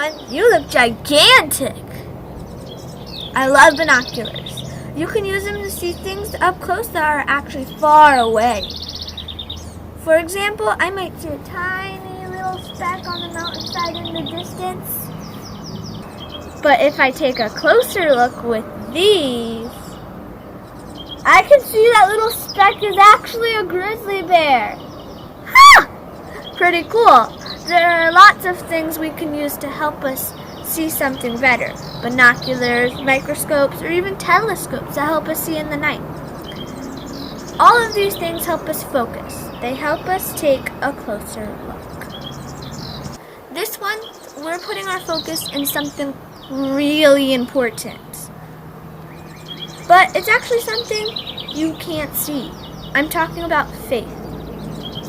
one, you look gigantic. I love binoculars. You can use them to see things up close that are actually far away. For example, I might see a tiny little speck on the mountainside in the distance. But if I take a closer look with these, I can see that little speck is actually a grizzly bear. Ha! Pretty cool. There are lots of things we can use to help us see something better. Binoculars, microscopes, or even telescopes that help us see in the night. All of these things help us focus. They help us take a closer look. This one, we're putting our focus in something really important. But it's actually something you can't see. I'm talking about faith.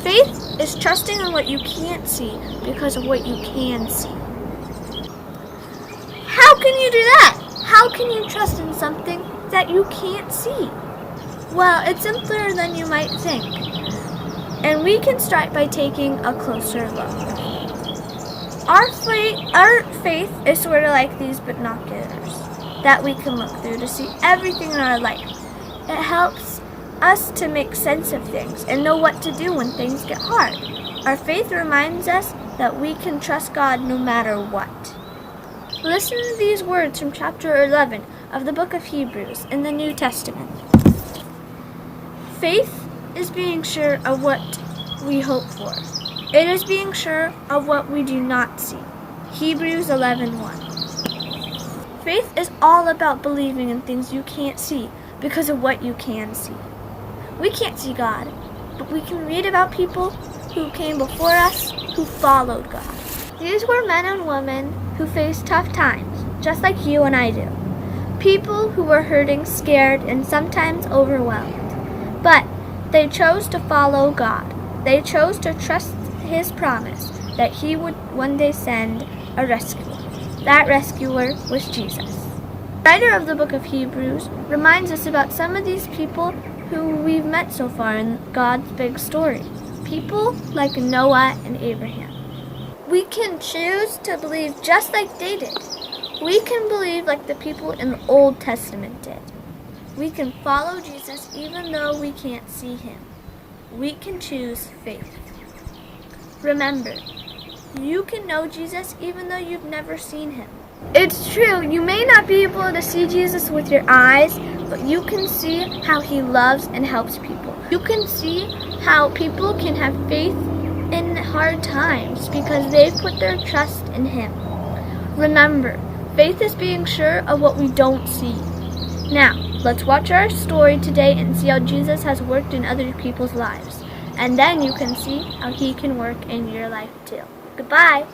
Faith is trusting in what you can't see because of what you can see. How can you do that? How can you trust in something that you can't see? Well, it's simpler than you might think. And we can start by taking a closer look. Our faith is sort of like these binoculars that we can look through to see everything in our life. It helps us to make sense of things and know what to do when things get hard. Our faith reminds us that we can trust God no matter what. Listen to these words from chapter 11 of the book of Hebrews in the New Testament. Faith is being sure of what we hope for. It is being sure of what we do not see. Hebrews 11:1. Faith is all about believing in things you can't see because of what you can see. We can't see God, but we can read about people who came before us who followed God. These were men and women who faced tough times, just like you and I do. People who were hurting, scared, and sometimes overwhelmed. But they chose to follow God. They chose to trust His promise that He would one day send a rescuer. That rescuer was Jesus. The writer of the book of Hebrews reminds us about some of these people who we've met so far in God's big story. People like Noah and Abraham. We can choose to believe just like they did. We can believe like the people in the Old Testament did. We can follow Jesus even though we can't see Him. We can choose faith. Remember, you can know Jesus even though you've never seen Him. It's true, you may not be able to see Jesus with your eyes, but you can see how He loves and helps people. You can see how people can have faith in hard times because they've put their trust in Him. Remember, faith is being sure of what we don't see. Now, let's watch our story today and see how Jesus has worked in other people's lives. And then you can see how He can work in your life too. Goodbye.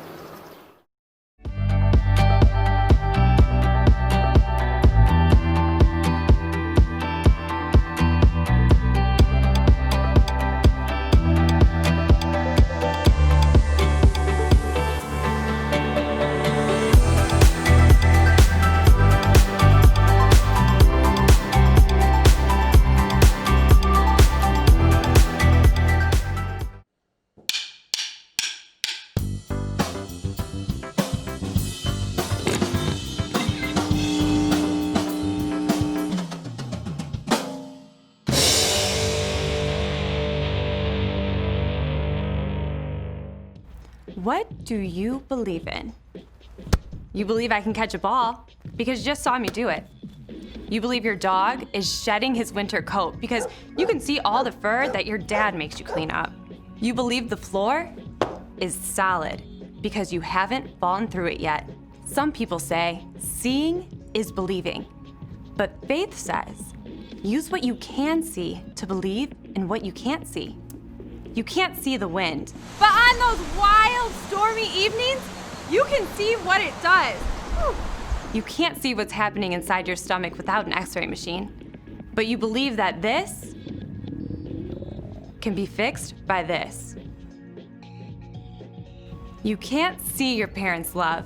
What do you believe in? You believe I can catch a ball because you just saw me do it. You believe your dog is shedding his winter coat because you can see all the fur that your dad makes you clean up. You believe the floor is solid because you haven't fallen through it yet. Some people say seeing is believing, but faith says use what you can see to believe in what you can't see. You can't see the wind, but on those wild, stormy evenings, you can see what it does. Whew. You can't see what's happening inside your stomach without an x-ray machine, but you believe that this can be fixed by this. You can't see your parents' love,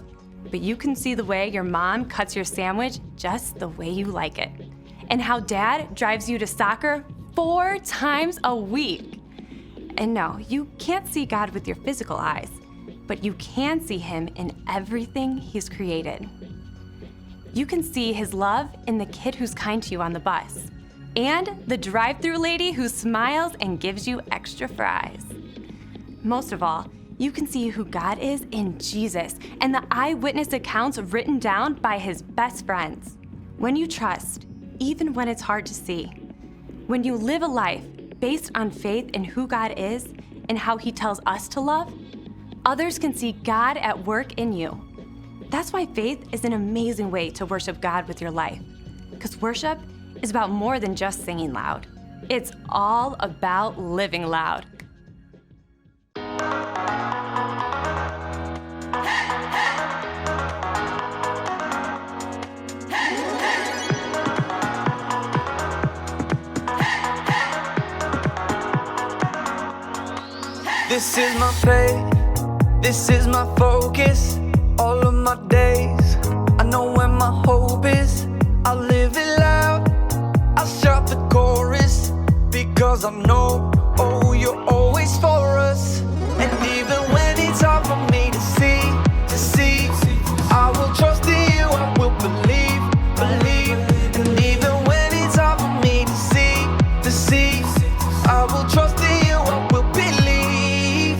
but you can see the way your mom cuts your sandwich just the way you like it, and how dad drives you to soccer 4 times a week. And no, you can't see God with your physical eyes, but you can see him in everything he's created. You can see his love in the kid who's kind to you on the bus, and the drive-thru lady who smiles and gives you extra fries. Most of all, you can see who God is in Jesus and the eyewitness accounts written down by his best friends. When you trust, even when it's hard to see, when you live a life based on faith in who God is and how he tells us to love, others can see God at work in you. That's why faith is an amazing way to worship God with your life. Because worship is about more than just singing loud. It's all about living loud. This is my faith, this is my focus, all of my days. I know where my hope is, I'll live it loud, I'll shout the chorus, because I know, oh, you're always for us. And even when it's hard for me to see, I will trust in you, I will believe. And even when it's hard for me to see, I will trust in you, I will believe.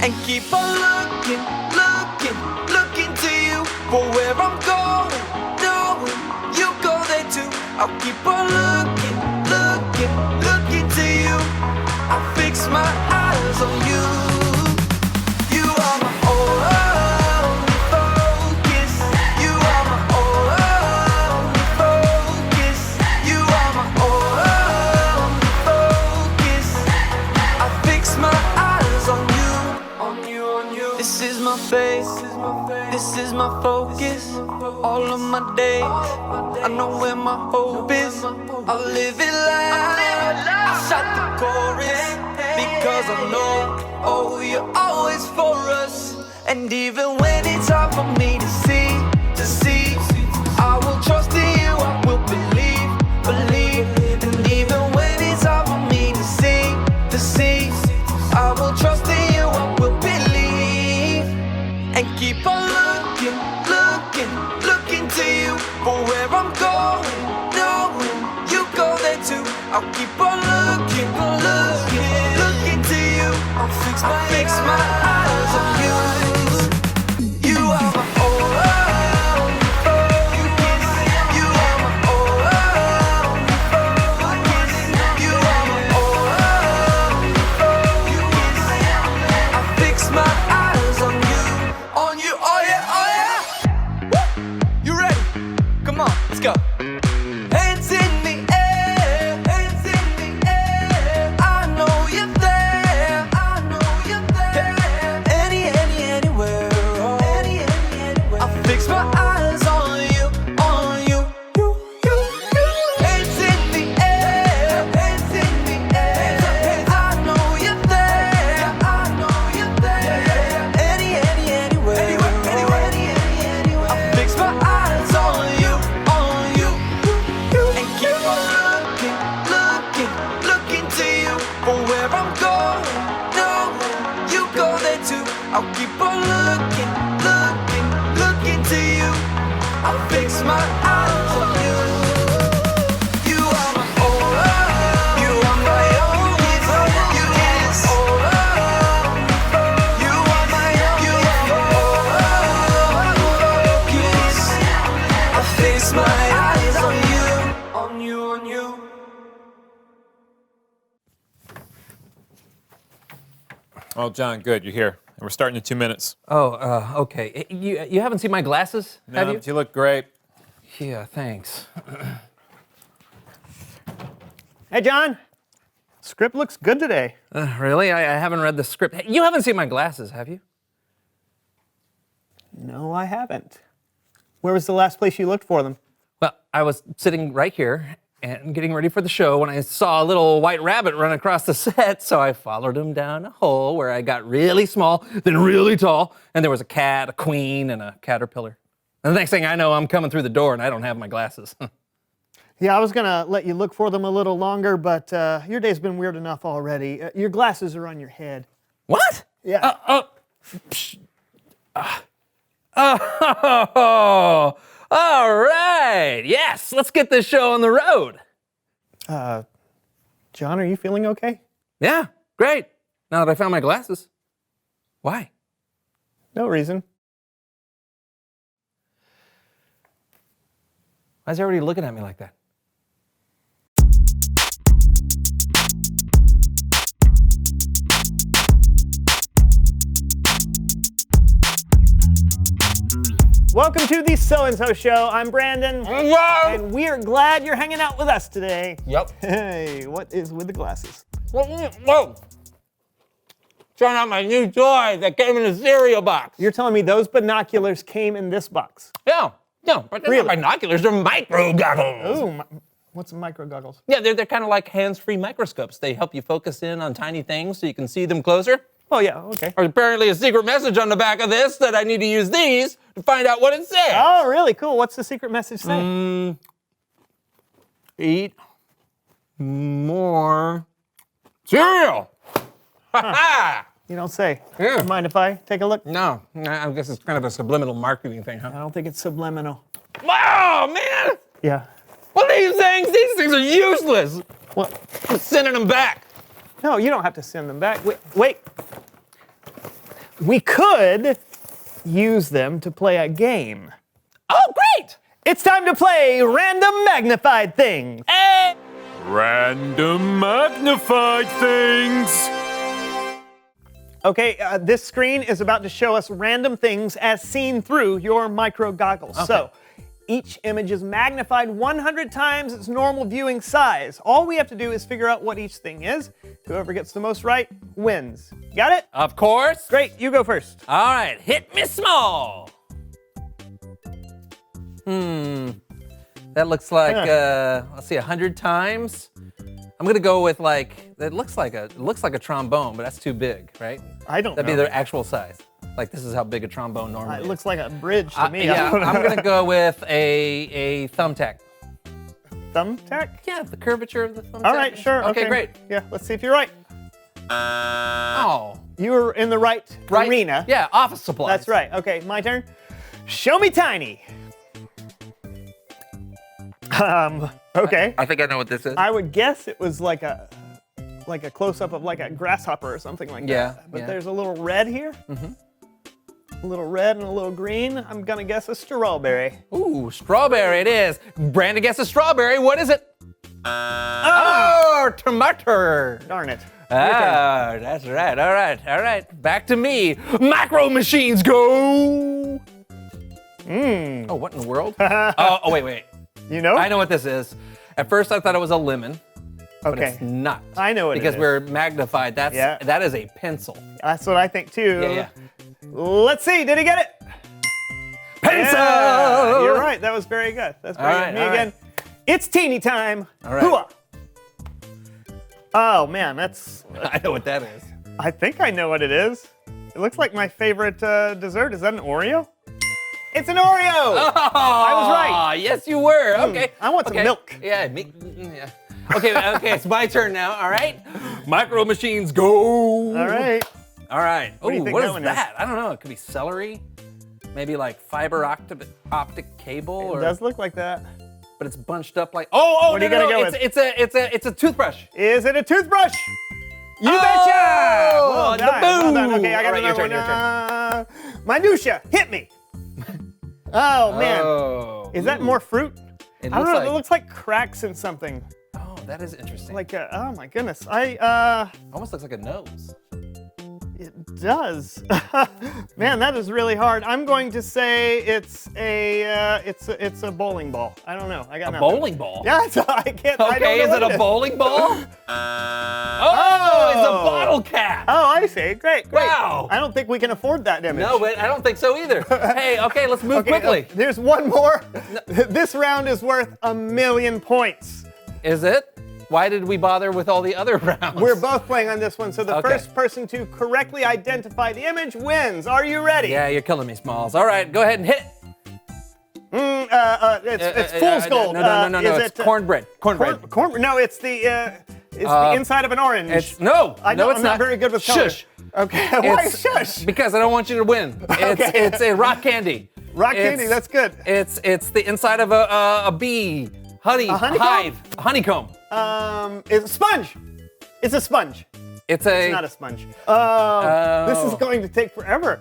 And keep on looking to you for where I'm going, knowing you go there too. I'll keep on looking to you. I fix my eyes on you. You are my only focus. You are my only focus. You are my only focus. I fix my eyes on you. This is my faith, this is my focus, all of my days. I know where my hope is, I'll live it loud, I'll shout the chorus, because I know, oh, you're always for us. And even when it's hard for me to see, I will trust in you, I will believe. And even when it's hard for me to see, I will trust in you, I will believe. And keep on looking to you for where I'm going, knowing you go there too. I'll keep on looking to you. I'll fix my eyes on you. You are my only focus. You are my only focus. You are my only focus. I fix my eyes on you, oh yeah. Woo! You ready? Come on, let's go. Hands in the air, hands in the air. I know you're there, I know you're there. Anywhere, oh. Anywhere. I fix my eyes on you. Hands in the air, hands in the air. I know you're there, I know you're there. Anywhere. I fix my eyes on you. And keep on looking to you for where I'm going, knowing you go there too. I'll keep on looking to you. I'll fix my eyes on you. You are my only, you are my only focus. You are my only focus. I fix my eyes on you. Oh, John, good. You're here. And we're starting in 2 minutes. Oh, okay. You haven't seen my glasses, have you? You look great. Yeah, thanks. Hey, John. Script looks good today. Really? I haven't read the script. Hey, you haven't seen my glasses, have you? No, I haven't. Where was the last place you looked for them? Well, I was sitting right here and getting ready for the show when I saw a little white rabbit run across the set, so I followed him down a hole where I got really small, then really tall, and there was a cat, a queen, and a caterpillar. And the next thing I know, I'm coming through the door and I don't have my glasses. Yeah, I was going to let you look for them a little longer, but your day's been weird enough already. Your glasses are on your head. What? Yeah. Oh, all right. Yes, let's get this show on the road. John, are you feeling okay? Yeah, great. Now that I found my glasses. Why? No reason. Why is everybody looking at me like that? Welcome to the So and So Show. I'm Brandon. And we are glad you're hanging out with us today. Yep. Hey, what is with the glasses? Whoa. Trying out my new toy that came in a cereal box. You're telling me those binoculars came in this box? Yeah, but they're Really? not binoculars, they're micro goggles. Ooh, what's micro goggles? Yeah, they're kind of like hands-free microscopes. They help you focus in on tiny things so you can see them closer. Oh, yeah, okay. There's apparently a secret message on the back of this that I need to use these to find out what it says. Oh, really cool. What's the secret message say? Eat more cereal. Ha-ha! You don't say. Yeah. Mind if I take a look? No, I guess it's kind of a subliminal marketing thing, huh? I don't think it's subliminal. Wow, man! Yeah. What are these things? These things are useless. Well, I'm sending them back. no, you don't have to send them back. Wait. We could use them to play a game. Oh, great! It's time to play Random Magnified Things. Hey! Random magnified things. Okay, this screen is about to show us random things as seen through your micro goggles. So, each image is magnified 100 times its normal viewing size. All we have to do is figure out what each thing is. Whoever gets the most right wins. Got it? Of course. Great, you go first. All right, hit me small. That looks like, let's see, 100 times. I'm gonna go with it looks like a trombone, but that's too big, right? I don't That'd know. be their actual size. Like this is how big a trombone normally It is. looks like a bridge to me. Yeah, I'm gonna go with a thumbtack. Thumbtack? Yeah, the curvature of the thumbtack. All right, sure. Okay, great. Yeah, let's see if you're right. Oh, You were in the right arena. Yeah, office supplies. That's right. Okay, my turn. Show me tiny. Okay. I think I know what this is. I would guess it was like a close-up of like a grasshopper or something like Yeah, that. But yeah. there's a little red here. A little red and a little green. I'm gonna guess a strawberry. Ooh, strawberry it is. Brandon guesses strawberry. What is it? Oh, tomato. Darn it. Ah, that's right. All right. Back to me. Macro machines go. Oh, what in the world? oh, wait. You know? I know what this is. At first, I thought it was a lemon, but Okay. it's not. I know what it because is. we're magnified. Yeah. That is a pencil. That's what I think too. Yeah. Let's see. Did he get it? Pencil. Yeah, you're right. That was very good. That's very All good. right, Me all again. It's teeny time. All right. Hooah. Oh man, that's. I know what that is. I think I know what it is. It looks like my favorite dessert. Is that an Oreo? It's an Oreo. I was right. Yes, you were. Okay. I want some Okay. milk. Yeah. Yeah. Okay. It's my turn now. All right. Micro machines go. All right. All right. What do you Ooh, think what that is one is? that? I don't know. It could be celery. Maybe like fiber optic cable, It or does look like that. but it's bunched up like. Oh, What are you no, gonna go It's a toothbrush. Is it a toothbrush? You Oh, betcha! Well the done. Well done. boom. Okay, I got All right, your another turn, one. Minutia, hit me. Oh man, Oh. is that more fruit? It I don't looks know. like- It looks like cracks in something. Oh, that is interesting. Like oh my goodness, almost looks like a nose. it does. Man, that is really hard. I'm going to say it's a bowling ball. I don't know. I got A nothing. bowling ball. Yeah, I can't. I don't Okay, know is what it a bowling ball? Oh, it's a bottle cap. Oh, I see. Great. Wow. I don't think we can afford that image. No, but I don't think so either. Hey, okay, let's move quickly. There's one more. This round is worth 1,000,000 points. Is it? Why did we bother with all the other rounds? We're both playing on this one, so the Okay. first person to correctly identify the image wins. Are you ready? Yeah, you're killing me, Smalls. All right, go ahead and hit it. It's fool's gold. No. Is It's it, cornbread. Cornbread. No, it's the inside of an orange. It's no. I no, know, it's I'm not very good with color. Shush. Okay, why It's- shush? Because I don't want you to win. Okay. It's a rock candy. Rock candy, that's good. It's the inside of a bee. Honey, A honeycomb? hive, a honeycomb. It's a sponge. It's a sponge. It's It's not a sponge. This is going to take forever.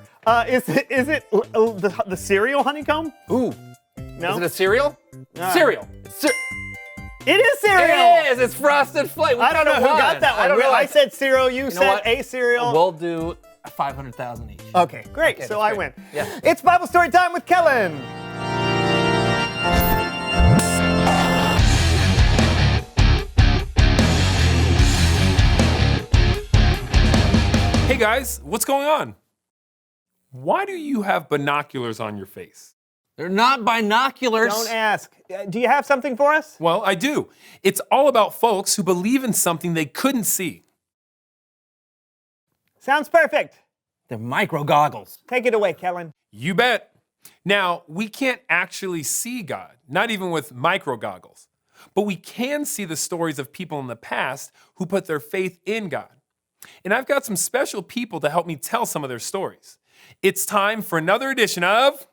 Is it the cereal honeycomb? Ooh. No. Is it a cereal? Cereal. It is cereal. It is. It's Frosted Flake. I don't know who got that one. I said cereal. You said what? a cereal. We'll do 500,000 each. Okay, great. Okay, so that's I great. win. Yeah. It's Bible story time with Kellen. Hey guys, what's going on? Why do you have binoculars on your face? They're not binoculars. Don't ask. Do you have something for us? Well, I do. It's all about folks who believe in something they couldn't see. Sounds perfect. They're micro goggles. Take it away, Kellen. You bet. Now, we can't actually see God, not even with micro goggles. But we can see the stories of people in the past who put their faith in God. And I've got some special people to help me tell some of their stories. It's time for another edition of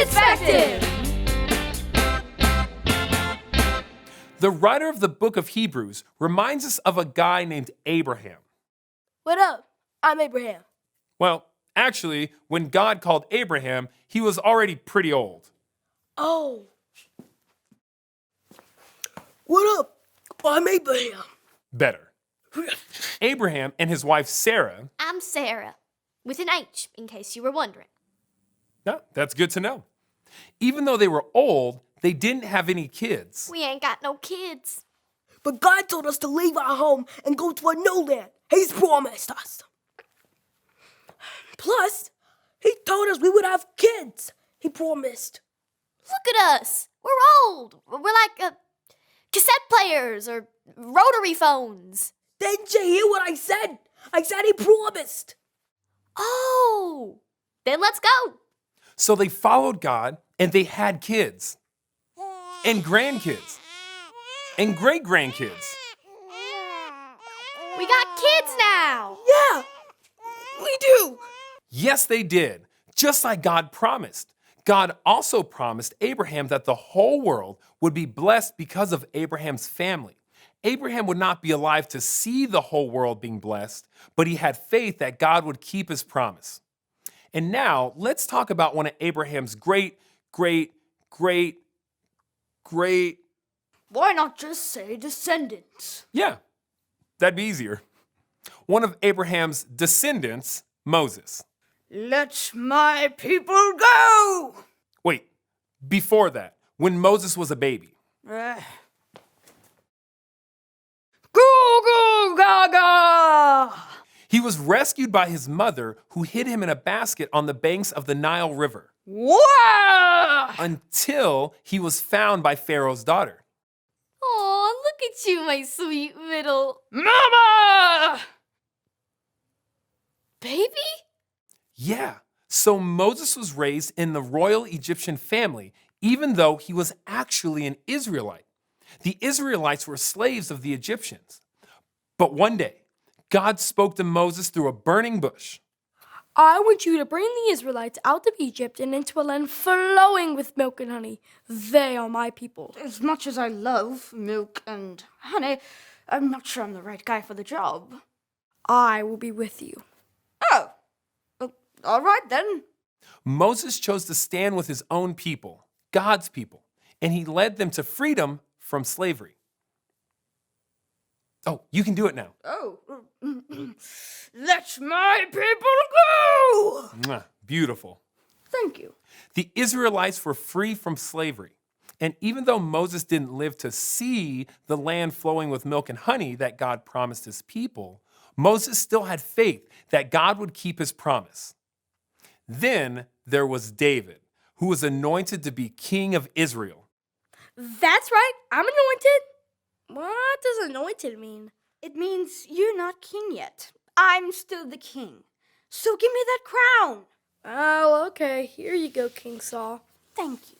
Perspective. The writer of the book of Hebrews reminds us of a guy named Abraham. What up? I'm Abraham. Well, actually, when God called Abraham, he was already pretty old. Oh. What up? I'm Abraham. Better. Abraham and his wife Sarah. I'm Sarah, with an H, in case you were wondering. No, that's good to know. Even though they were old, they didn't have any kids. We ain't got no kids. But God told us to leave our home and go to a new land. He's promised us. Plus, he told us we would have kids. He promised. Look at us. We're old. We're like cassette players or rotary phones. Didn't you hear what I said? I said he promised. Oh, then let's go. So they followed God and they had kids and grandkids and great grandkids. We got kids now. Yeah, we do. Yes, they did, just like God promised. God also promised Abraham that the whole world would be blessed because of Abraham's family. Abraham would not be alive to see the whole world being blessed, but he had faith that God would keep his promise. And now let's talk about one of Abraham's great. Why not just say descendants? Yeah, that'd be easier. One of Abraham's descendants, Moses. Let my people go. Wait, before that, when Moses was a baby. Goo goo gaga. He was rescued by his mother, who hid him in a basket on the banks of the Nile River Wah! until he was found by Pharaoh's daughter. Oh, look at you, my sweet little Mama! baby. Yeah, so Moses was raised in the royal Egyptian family, even though he was actually an Israelite. The Israelites were slaves of the Egyptians. But one day, God spoke to Moses through a burning bush. I want you to bring the Israelites out of Egypt and into a land flowing with milk and honey. They are my people. As much as I love milk and honey, I'm not sure I'm the right guy for the job. I will be with you. Oh, all right then. Moses chose to stand with his own people, God's people, and he led them to freedom from slavery. Oh, you can do it now. Oh, let my people go! Mwah, beautiful. Thank you. The Israelites were free from slavery. And even though Moses didn't live to see the land flowing with milk and honey that God promised his people, Moses still had faith that God would keep his promise. Then there was David, who was anointed to be king of Israel. That's right. I'm anointed. What does anointed mean? It means you're not king yet. I'm still the king. So give me that crown. Oh, okay. Here you go, King Saul. Thank you.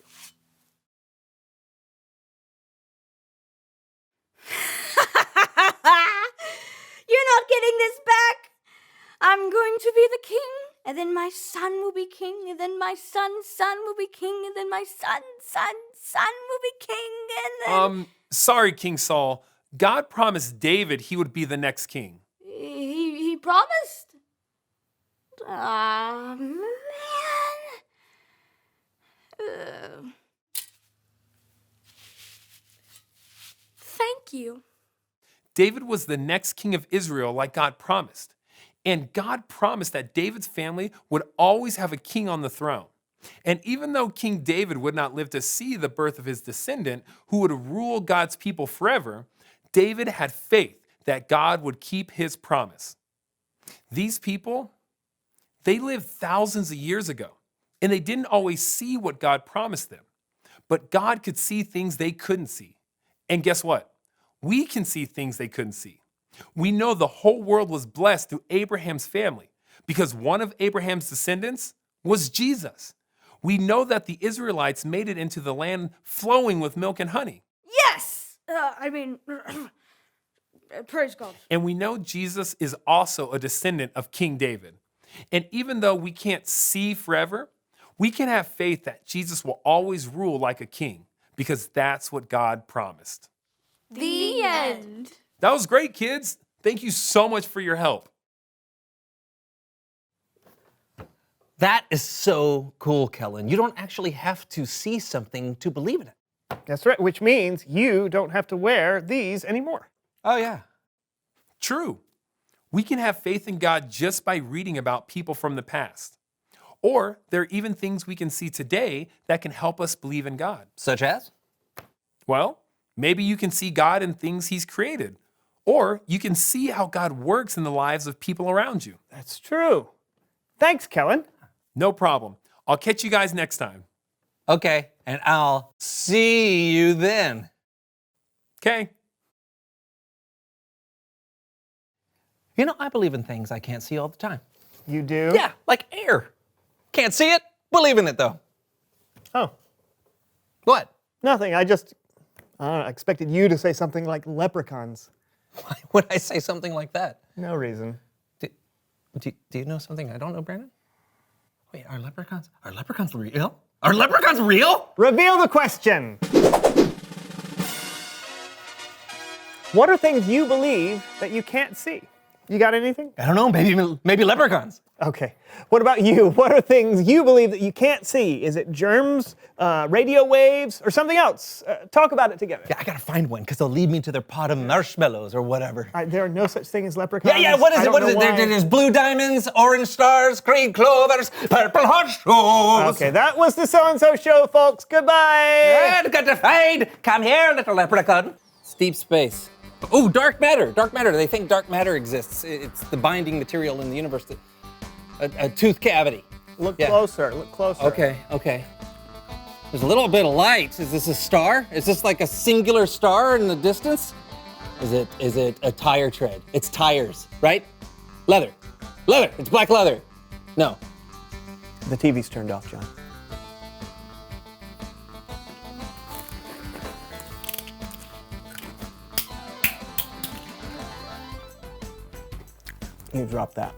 to be the king, and then my son will be king, and then my son's son will be king, and then my son's son will be king, and then... Sorry, King Saul. God promised David he would be the next king. He promised? Ah, man. Thank you. David was the next king of Israel like God promised. And God promised that David's family would always have a king on the throne. And even though King David would not live to see the birth of his descendant who would rule God's people forever, David had faith that God would keep his promise. These people, they lived thousands of years ago, and they didn't always see what God promised them. But God could see things they couldn't see. And guess what? We can see things they couldn't see. We know the whole world was blessed through Abraham's family because one of Abraham's descendants was Jesus. We know that the Israelites made it into the land flowing with milk and honey. Yes! Praise God. And we know Jesus is also a descendant of King David. And even though we can't see forever, we can have faith that Jesus will always rule like a king because that's what God promised. The end. That was great, kids. Thank you so much for your help. That is so cool, Kellen. You don't actually have to see something to believe in it. That's right, which means you don't have to wear these anymore. Oh, yeah. True. We can have faith in God just by reading about people from the past. Or there are even things we can see today that can help us believe in God. Such as? Well, maybe you can see God in things He's created. Or you can see how God works in the lives of people around you. That's true. Thanks, Kellen. No problem. I'll catch you guys next time. Okay, and I'll see you then. Okay. You know, I believe in things I can't see all the time. You do? Yeah, like air. Can't see it, believe in it though. Oh, What? nothing. I expected you to say something like leprechauns. Why would I say something like that? No reason. Do you know something I don't know, Brandon? Wait, are leprechauns real? Are leprechauns real? Reveal the question. What are things you believe that you can't see? You got anything? I don't know, maybe leprechauns. Okay. What about you? What are things you believe that you can't see? Is it germs, radio waves, or something else? Talk about it together. Yeah, I gotta find one because they'll lead me to their pot of marshmallows or whatever. There are no such thing as leprechauns. Yeah, what is I it? don't What is know it? why. There's blue diamonds, orange stars, green clovers, purple horseshoes. Okay, that was the So-and-So Show, folks. Goodbye. And got to fade. Come here, little leprechaun. It's deep space. Oh, dark matter. Dark matter. They think dark matter exists. It's the binding material in the universe. A tooth cavity. Look Yeah. closer. Look closer. Okay. There's a little bit of light. Is this a star? Is this like a singular star in the distance? Is it a tire tread? It's tires, right? Leather. It's black leather. No. The TV's turned off, John. You dropped that.